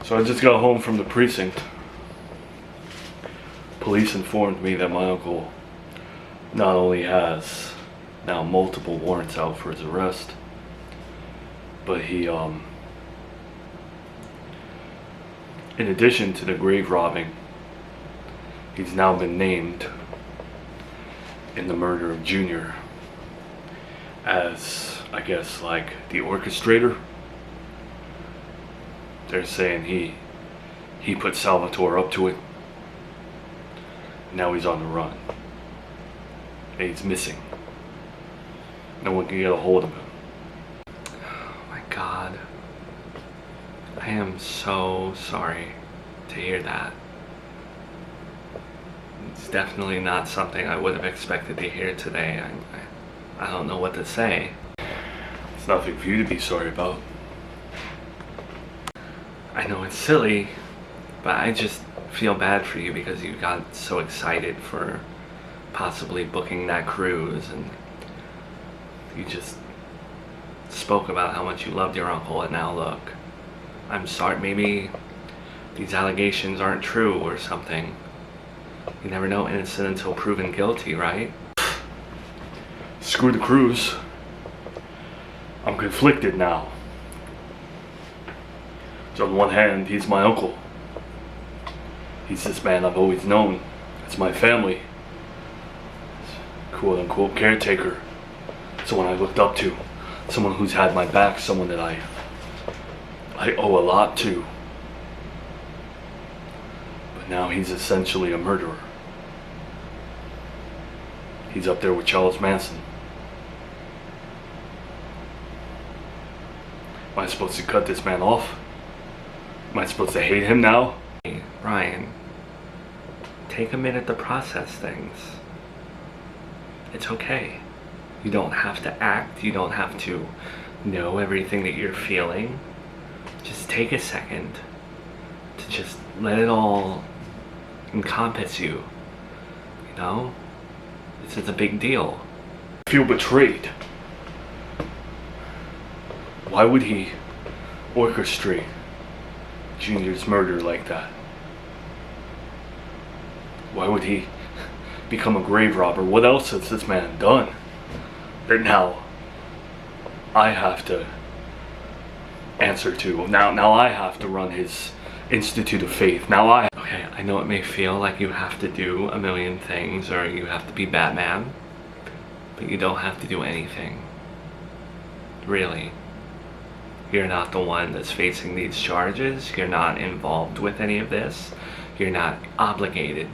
So I just got home from the precinct. Police informed me that my uncle not only has now multiple warrants out for his arrest, but he, in addition to the grave robbing, he's now been named in the murder of Junior as, I guess, like the orchestrator. They're saying he put Salvatore up to it. Now he's on the run. And he's missing. No one can get a hold of him. Oh my God. I am so sorry to hear that. It's definitely not something I would have expected to hear today. I don't know what to say. It's nothing for you to be sorry about. I know it's silly, but I just feel bad for you because you got so excited for possibly booking that cruise, and you just spoke about how much you loved your uncle, and now look. I'm sorry, maybe these allegations aren't true or something. You never know, innocent until proven guilty, right? Screw the cruise. I'm conflicted now. So on one hand, he's my uncle. He's this man I've always known. It's my family. Quote unquote caretaker. Someone I looked up to. Someone who's had my back. Someone that I owe a lot to. But now he's essentially a murderer. He's up there with Charles Manson. Am I supposed to cut this man off? Am I supposed to hate him now? Hey, Ryan, take a minute to process things. It's okay. You don't have to act. You don't have to know everything that you're feeling. Just take a second to just let it all encompass you. You know? This is a big deal. I feel betrayed. Why would he orchestrate Junior's murder like that? Why would he become a grave robber? What else has this man done that now I have to answer to? Now I have to run his Institute of Faith. Okay, I know it may feel like you have to do a million things or you have to be Batman, but you don't have to do anything. Really. You're not the one that's facing these charges. You're not involved with any of this. You're not obligated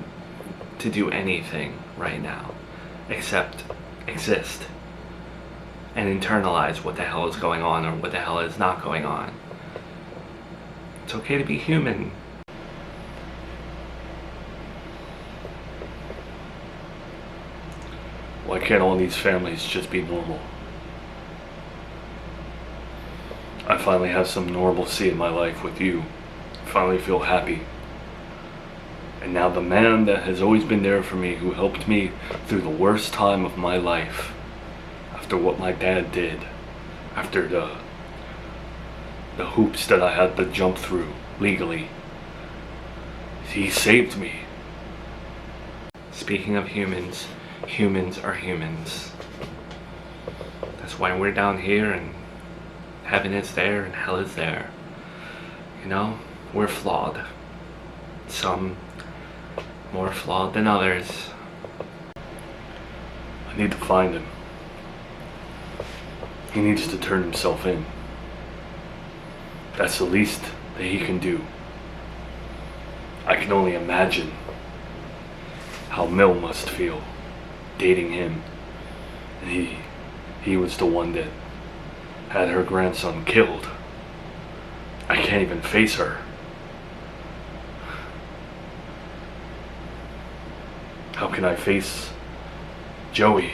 to do anything right now except exist and internalize what the hell is going on or what the hell is not going on. It's okay to be human. Why can't all these families just be normal? I finally have some normalcy in my life with you. I finally feel happy. And now the man that has always been there for me, who helped me through the worst time of my life, after what my dad did, after the hoops that I had to jump through legally, he saved me. Speaking of humans, humans are humans. That's why we're down here and heaven is there and hell is there. You know, we're flawed. Some more flawed than others. I need to find him. He needs to turn himself in. That's the least that he can do. I can only imagine how Mel must feel dating him. And he was the one that had her grandson killed. I can't even face her. How can I face Joey?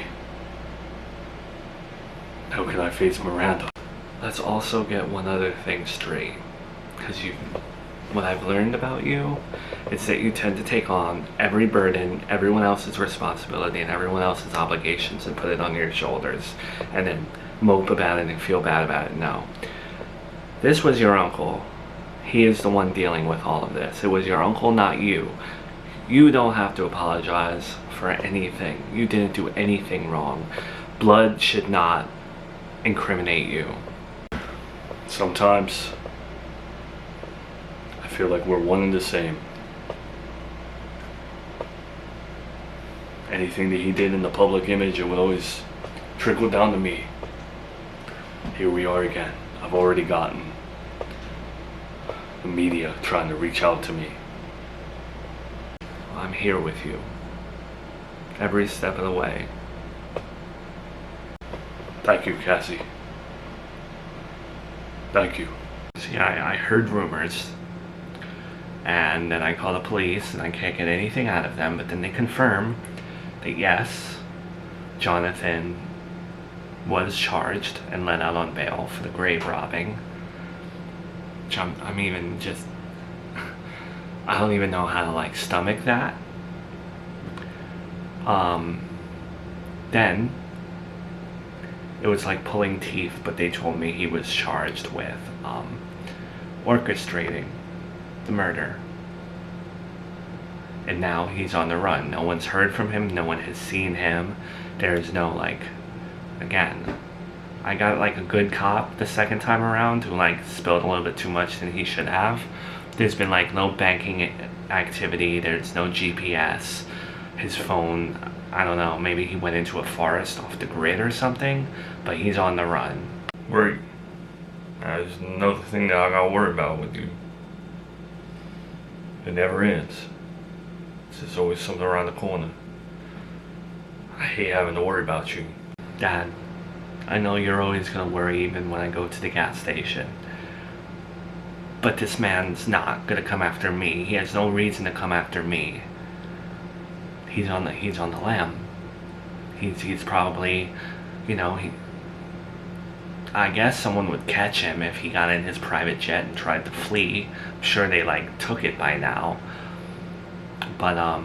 How can I face Miranda? Let's also get one other thing straight. Because what I've learned about you is that you tend to take on every burden, everyone else's responsibility, and everyone else's obligations and put it on your shoulders. And then mope about it and feel bad about it. No. This was your uncle. He is the one dealing with all of this. It was your uncle, not you. You don't have to apologize for anything. You didn't do anything wrong. Blood should not incriminate you. Sometimes I feel like we're one and the same. Anything that he did in the public image, it would always trickle down to me. Here we are again. I've already gotten the media trying to reach out to me. I'm here with you. Every step of the way. Thank you, Cassie. Thank you. See, I heard rumors, and then I call the police, and I can't get anything out of them, but then they confirm that yes, Jonathan was charged and let out on bail for the grave robbing. Which I'm even just, I don't even know how to like stomach that. Then it was like pulling teeth, but they told me he was charged with orchestrating the murder. And now he's on the run. No one's heard from him. No one has seen him. There's no like, again, I got like a good cop the second time around who like spilled a little bit too much than he should have. There's been like no banking activity. There's no GPS. His phone, I don't know, maybe he went into a forest off the grid or something, but he's on the run. Right. There's another thing that I gotta worry about with you. It never ends. There's always something around the corner. I hate having to worry about you. Dad, I know you're always gonna worry even when I go to the gas station. But this man's not gonna come after me. He has no reason to come after me. He's on the lam. He's probably, I guess someone would catch him if he got in his private jet and tried to flee. I'm sure they like took it by now. But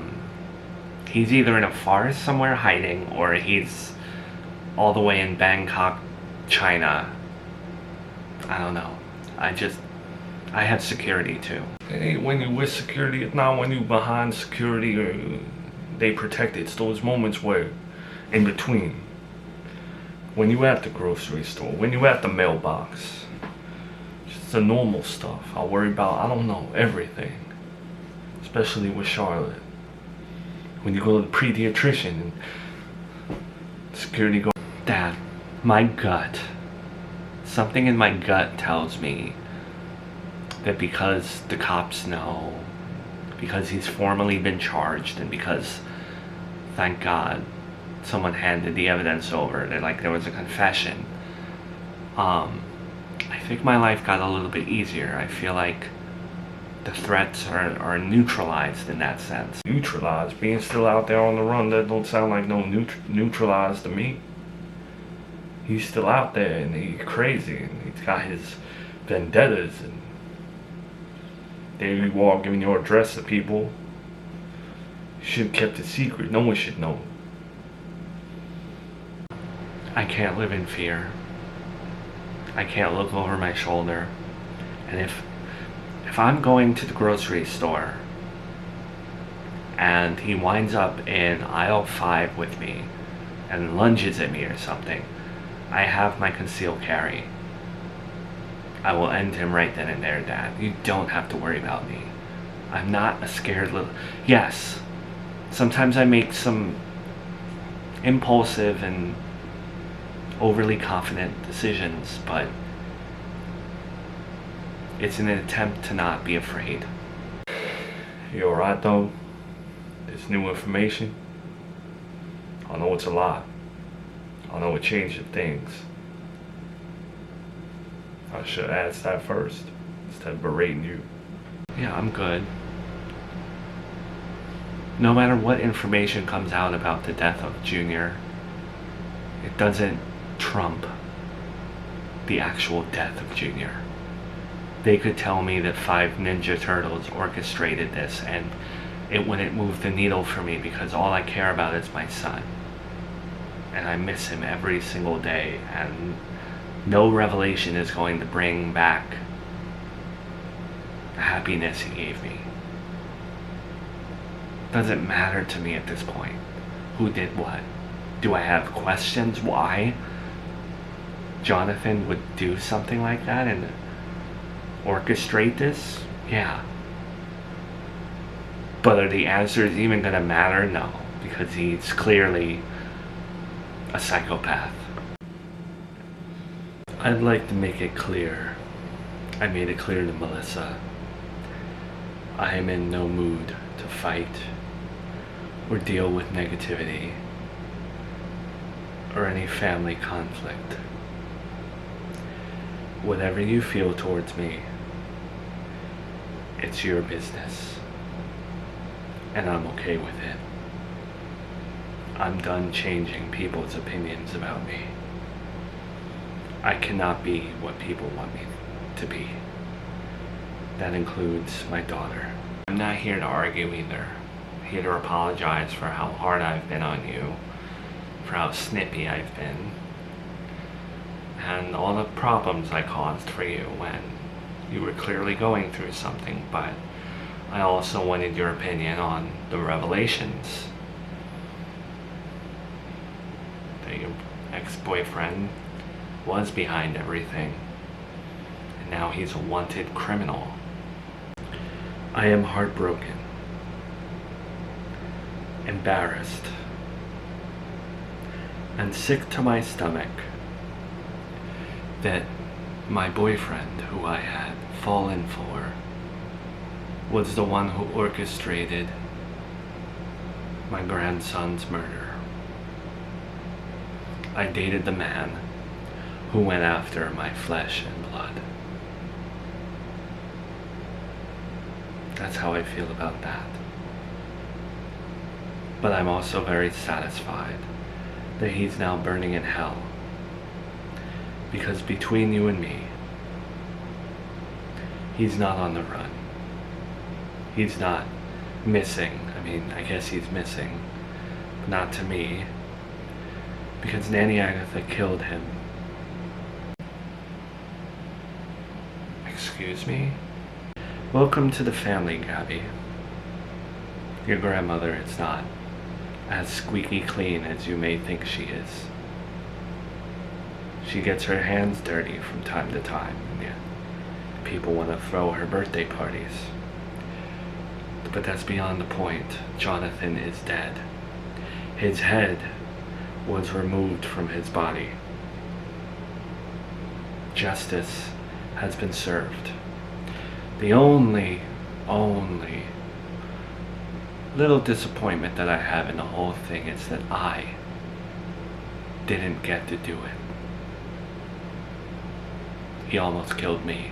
he's either in a forest somewhere hiding, or he's all the way in Bangkok, China. I don't know. I have security too. It ain't when you with security, it's not when you behind security or they protect it. It's those moments where, in between, when you at the grocery store, when you at the mailbox, just the normal stuff. I worry about, I don't know, everything. Especially with Charlotte. When you go to the pediatrician and security goes, Dad, my gut, something in my gut tells me that because the cops know, because he's formally been charged, and because, thank God, someone handed the evidence over, there was a confession, I think my life got a little bit easier. I feel like the threats are neutralized in that sense. Neutralized? Being still out there on the run, that don't sound like no neutralized to me. He's still out there and he's crazy and he's got his vendettas, and there you are giving your address to people. You should have kept it secret. No one should know. I can't live in fear. I can't look over my shoulder. And if I'm going to the grocery store and he winds up in aisle 5 with me and lunges at me or something, I have my concealed carry. I will end him right then and there, Dad. You don't have to worry about me. I'm not a scared little... Yes, sometimes I make some impulsive and overly confident decisions, but it's an attempt to not be afraid. You alright though? This new information? I know it's a lot. I know it changed things. I should have asked that first, instead of berating you. Yeah, I'm good. No matter what information comes out about the death of Junior, it doesn't trump the actual death of Junior. They could tell me that 5 Ninja Turtles orchestrated this, and it wouldn't move the needle for me because all I care about is my son. And I miss him every single day, and no revelation is going to bring back the happiness he gave me. Doesn't matter to me at this point who did what. Do I have questions why Jonathan would do something like that and orchestrate this? Yeah. But are the answers even gonna matter? No, because he's clearly a psychopath. I'd like to make it clear. I made it clear to Melissa. I am in no mood to fight or deal with negativity or any family conflict. Whatever you feel towards me, it's your business, and I'm okay with it. I'm done changing people's opinions about me. I cannot be what people want me to be. That includes my daughter. I'm not here to argue either. I'm here to apologize for how hard I've been on you, for how snippy I've been, and all the problems I caused for you when you were clearly going through something. But I also wanted your opinion on the revelations that your ex-boyfriend was behind everything, and now he's a wanted criminal. I am heartbroken, embarrassed, and sick to my stomach that my boyfriend, who I had fallen for, was the one who orchestrated my grandson's murder. I dated the man who went after my flesh and blood. That's how I feel about that. But I'm also very satisfied that he's now burning in hell. Because between you and me, he's not on the run. He's not missing. I mean, I guess he's missing, but not to me, because Nanny Agatha killed him. Excuse me? Welcome to the family, Gabby. Your grandmother is not as squeaky clean as you may think she is. She gets her hands dirty from time to time, and yet people want to throw her birthday parties. But that's beyond the point. Jonathan is dead. His head was removed from his body. Justice has been served. The only little disappointment that I have in the whole thing is that I didn't get to do it. He almost killed me.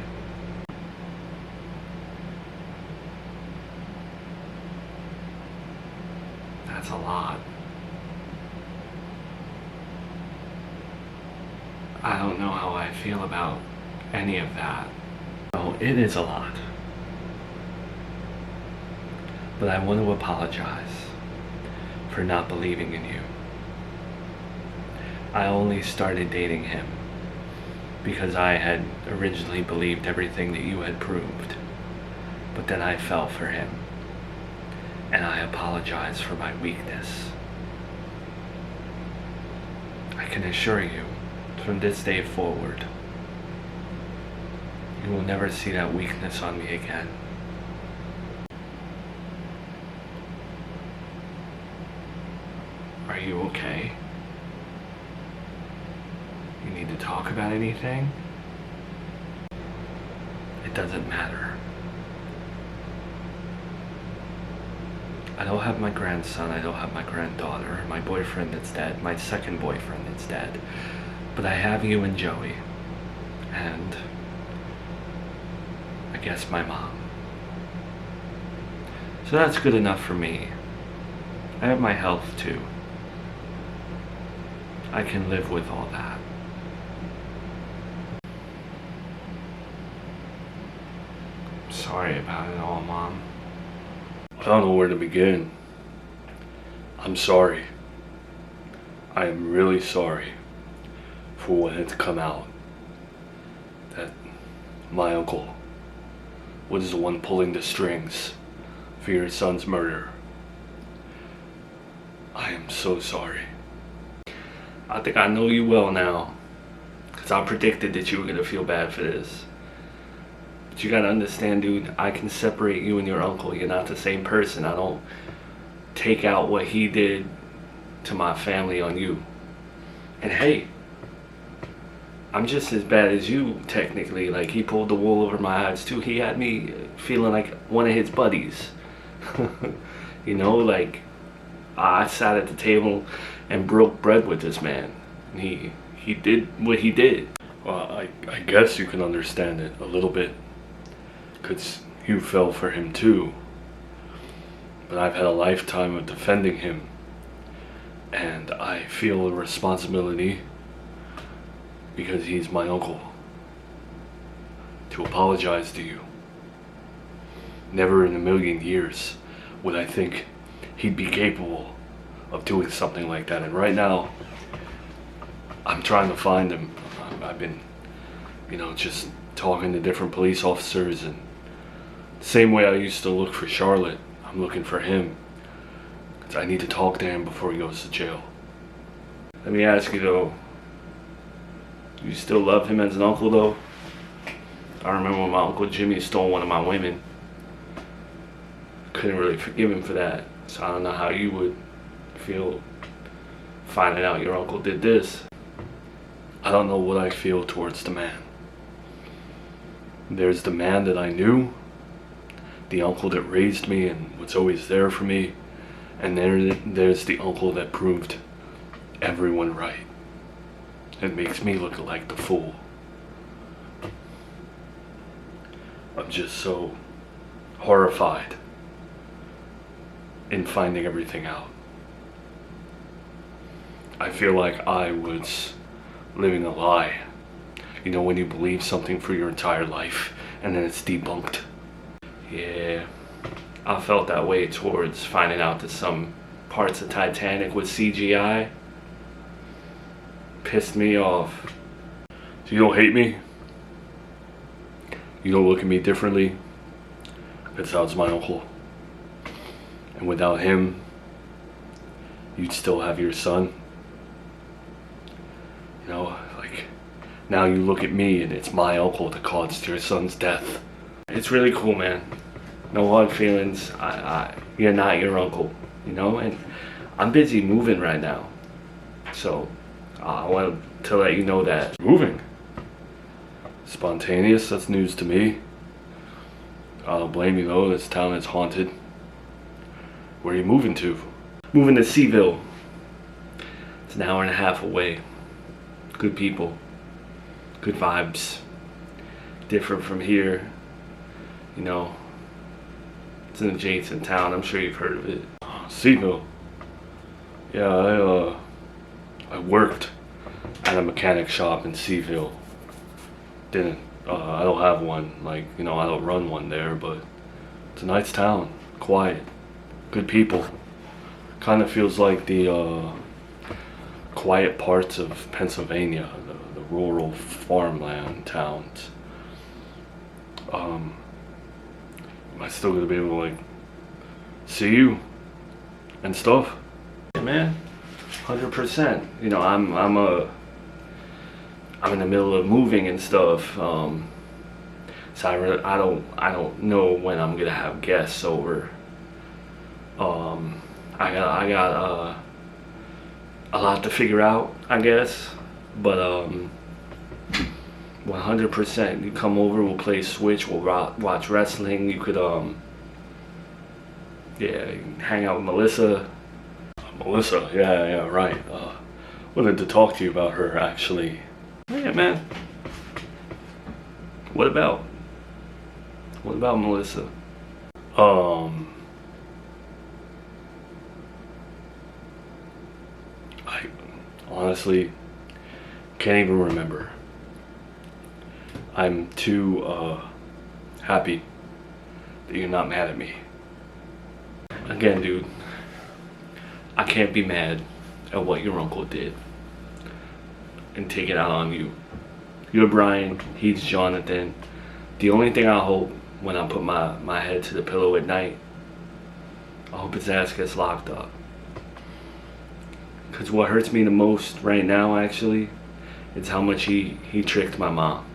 That's a lot. I don't know how I feel about any of that. Oh, it is a lot. But I want to apologize for not believing in you. I only started dating him because I had originally believed everything that you had proved. But then I fell for him. And I apologize for my weakness. I can assure you, from this day forward, you will never see that weakness on me again. Are you okay? You need to talk about anything? It doesn't matter. I don't have my grandson, I don't have my granddaughter, my boyfriend that's dead, my second boyfriend that's dead. But I have you and Joey. And I guess my mom. So that's good enough for me. I have my health too. I can live with all that. Sorry about it all, Mom. I don't know where to begin. I'm sorry. I am really sorry for what has come out. That my uncle was the one pulling the strings for your son's murder. I am so sorry. I think I know you well now, because I predicted that you were going to feel bad for this. But you got to understand, dude, I can separate you and your uncle. You're not the same person. I don't take out what he did to my family on you. And hey, I'm just as bad as you, technically. Like, he pulled the wool over my eyes too. He had me feeling like one of his buddies. You know, like, I sat at the table and broke bread with this man. He did what he did. Well, I guess you can understand it a little bit, because you fell for him too. But I've had a lifetime of defending him, and I feel a responsibility, because he's my uncle, to apologize to you. Never in a million years would I think he'd be capable of doing something like that. And right now, I'm trying to find him. I've been, just talking to different police officers, and the same way I used to look for Charlotte, I'm looking for him. 'Cause I need to talk to him before he goes to jail. Let me ask you though, you still love him as an uncle though? I remember when my Uncle Jimmy stole one of my women. Couldn't really forgive him for that. So I don't know how you would feel finding out your uncle did this. I don't know what I feel towards the man. There's the man that I knew, the uncle that raised me and was always there for me, and there's the uncle that proved everyone right. It makes me look like the fool. I'm just so horrified in finding everything out. I feel like I was living a lie. You know, when you believe something for your entire life and then it's debunked. Yeah, I felt that way towards finding out that some parts of Titanic was CGI. Pissed me off. So you don't hate me? You don't look at me differently? Because I was my uncle. And without him, you'd still have your son. You know, like, now you look at me and it's my uncle that caused your son's death. It's really cool, man. No hard feelings. You're not your uncle, and I'm busy moving right now. So I wanted to let you know that. Moving? Spontaneous? That's news to me. I don't blame you though, this town is haunted. Where are you moving to? Moving to Seaville. It's an hour and a half away. Good people. Good vibes. Different from here. It's an adjacent town. I'm sure you've heard of it. Seaville. Yeah, I worked at a mechanic shop in Seaville. I don't have one, I don't run one there, but it's a nice town, quiet, good people. Kind of feels like the quiet parts of Pennsylvania, the rural farmland towns. Am I still gonna be able to see you and stuff? Yeah, man, 100%. I'm in the middle of moving and stuff, so I don't know when I'm gonna have guests over. I got a lot to figure out, I guess, but 100%. You come over, we'll play Switch, we'll watch wrestling. You could you can hang out with Melissa. Melissa, yeah, right. Wanted to talk to you about her, actually. Yeah, man. What about Melissa? I honestly can't even remember. I'm too happy that you're not mad at me. Again, dude, I can't be mad at what your uncle did and take it out on you. You're Brian, he's Jonathan. The only thing I hope when I put my head to the pillow at night. I hope his ass gets locked up. Because what hurts me the most right now, actually, is how much he tricked my mom.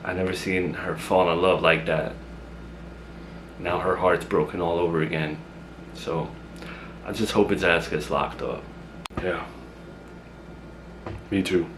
I never seen her fall in love like that. Now her heart's broken all over again. So I just hope his ass gets locked up. Yeah. Me too.